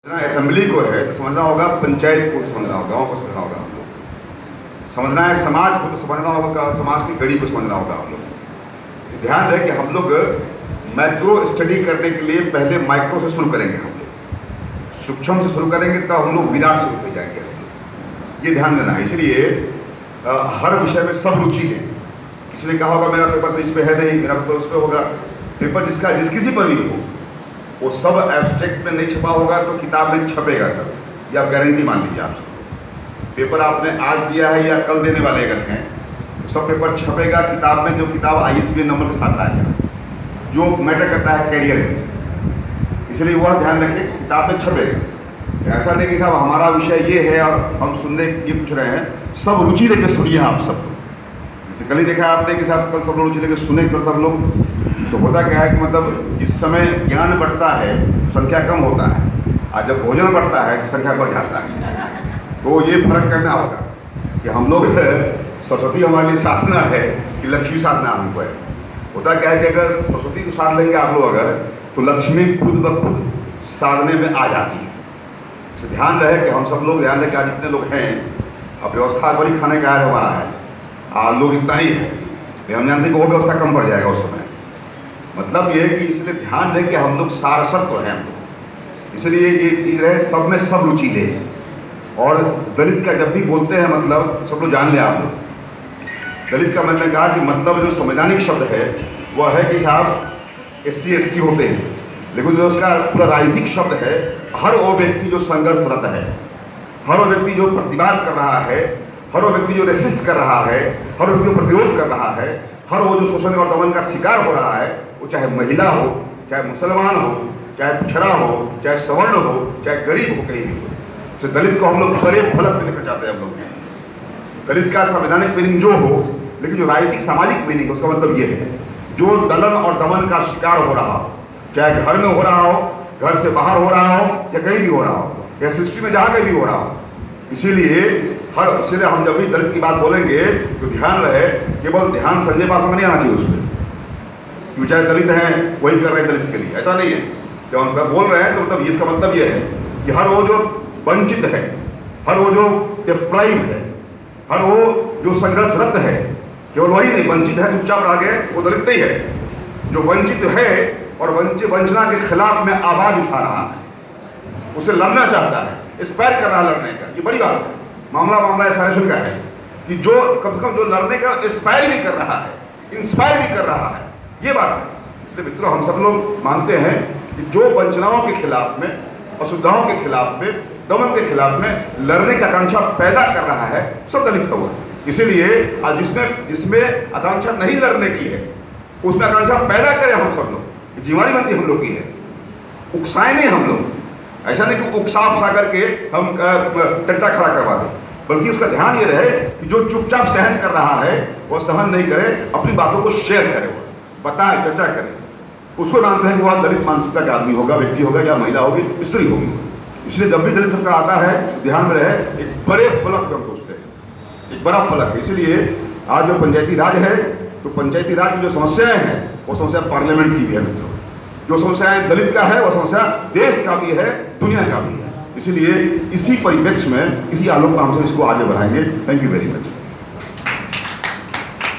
Assembly को है तो समझना होगा, पंचायत को समझना होगा, गाँव को समझना होगा हम लोग। समझना है समाज को तो समझना होगा, समाज की गड़ी को समझना होगा हम लोग। ध्यान रहे कि हम लोग मैक्रो स्टडी करने के लिए पहले माइक्रो से शुरू करेंगे, हम लोग सूक्ष्म से शुरू करेंगे तब हम लोग विराट से उठ जाएंगे हम लोग। ये ध्यान देना है। इसलिए हर विषय में सब रुचि है। किसी ने कहा होगा मेरा पेपर तो इस पे है नहीं, मेरा पेपर उस पर होगा। पेपर जिस किसी पर भी हो वो सब एब्स्ट्रैक्ट में नहीं छपा होगा तो किताब में छपेगा सब, ये आप गारंटी मान लीजिए। आप सब पेपर आपने आज दिया है या कल देने वाले अगर हैं तो सब पेपर छपेगा किताब में, जो किताब ISBN नंबर के साथ आएगा, जो मैटर करता है कैरियर में। इसलिए वह ध्यान रखें किताब में छपेगा। ऐसा नहीं कि साहब हमारा विषय ये है और हम सुनने ये पूछ रहे हैं, सब रुचि लेकर सुनिए आप सब। जैसे कल ही देखा आपने कि साहब कल सब लोग रुचि लेकर सुने, कल सब लोग तो होता क्या है कि मतलब जिस समय ज्ञान बढ़ता है संख्या कम होता है, और जब भोजन बढ़ता है तो संख्या बढ़ जाता है। तो ये फर्क करना होगा कि हम लोग सरस्वती हमारे लिए साधना है कि लक्ष्मी साधना हमको है। होता क्या है कि अगर सरस्वती को साध लेंगे आप लोग अगर, तो लक्ष्मी खुद ब खुद साधने में आ जाती है। तो ध्यान रहे कि हम सब लोग ध्यान रहे कि आज जितने लोग हैं, अब व्यवस्था बड़ी खाने का हमारा है, लोग इतना ही है, हम जानते हैं कि वो व्यवस्था कम पड़ जाएगा उस समय। मतलब ये है कि इसलिए ध्यान रहे कि हम लोग सारस्वत तो हैं हम लोग। इसलिए ये चीज़ रहे सब में सब रुचि ले। और दलित का जब भी बोलते हैं मतलब सब लोग जान ले आप लोग, दलित का मैंने कहा कि मतलब जो संवैधानिक शब्द है वह है कि साहब SC ST होते हैं, लेकिन जो उसका पूरा राजनीतिक शब्द है, हर वो व्यक्ति जो संघर्षरत है, हर वो व्यक्ति जो प्रतिवाद कर रहा है, हर वो व्यक्ति जो रेसिस्ट कर रहा है, हर वो व्यक्ति जो प्रतिरोध कर रहा है, हर वो जो शोषण और दमन का शिकार हो रहा है, वो चाहे महिला हो, चाहे मुसलमान हो, चाहे पिछड़ा हो, चाहे सवर्ण हो, चाहे गरीब हो, कहीं भी हो। तो दलित को हम लोग बड़े फलक में देखना चाहते हैं हम लोग। दलित का संवैधानिक मीनिंग जो हो, लेकिन जो राजनीतिक सामाजिक मीनिंग उसका मतलब ये है जो दलन और दमन का शिकार हो रहा हो, चाहे घर में हो रहा हो, घर से बाहर हो रहा हो, या कहीं भी हो रहा हो, या सृष्टि में जहाँ कहीं भी हो रहा हो। इसीलिए हम जब भी दलित की बात बोलेंगे तो ध्यान रहे, केवल ध्यान संजय पासवान नहीं आना चाहिए उसमें कि चाहे दलित हैं वही कर रहे हैं दलित के लिए, ऐसा नहीं है। जब हम बोल रहे हैं तो मतलब इसका मतलब ये है कि हर वो जो वंचित है, हर वो जो डिप्राइव है, हर वो जो संघर्षरत है, केवल वही नहीं वंचित है चुपचाप रह गए वो दलित नहीं है। जो वंचित है और वंचना के खिलाफ में आवाज उठा रहा है, उसे लड़ना चाहता है, एस्पायर कर रहा है लड़ने का, ये बड़ी बात है। मामला एस्पायरेशन का है कि जो कम से कम जो लड़ने का एस्पायर भी कर रहा है, इंस्पायर भी कर रहा है, ये बात है। इसलिए मित्रों हम सब लोग मानते हैं कि जो वंचनाओं के खिलाफ में, असुविधाओं के खिलाफ में, दमन के खिलाफ में लड़ने की आकांक्षा पैदा कर रहा है सब दलित हुआ। इसीलिए जिसमें आकांक्षा नहीं लड़ने की है उसमें आकांक्षा पैदा करें हम सब लोग। जिम्मेदारी बनती हम लोग की है, उकसाए नहीं हम लोग। ऐसा नहीं कि उकसा करके हम टट्टा खड़ा करवा दें, बल्कि उसका ध्यान ये रहे कि जो चुपचाप सहन कर रहा है वह सहन नहीं करे, अपनी बातों को शेयर करे, वो बताए, चर्चा करे। उसको मानते हैं कि वह दलित मानसिकता का आदमी होगा, व्यक्ति होगा, या महिला होगी, स्त्री होगी। इसलिए जब भी दलित सबका आता है ध्यान में रहे एक बड़े फलक पर हम सोचते हैं, एक बड़ा फलक है। इसलिए आज जो पंचायती राज है तो पंचायती राज की जो समस्याएं हैं वो समस्या पार्लियामेंट की भी है मित्रों। जो समस्याएं दलित का है वो समस्या देश का भी है, दुनिया का भी है। इसलिए इसी परिप्रेक्ष्य में, इसी आलोक में हम इसको आगे बढ़ाएंगे। Thank you very much.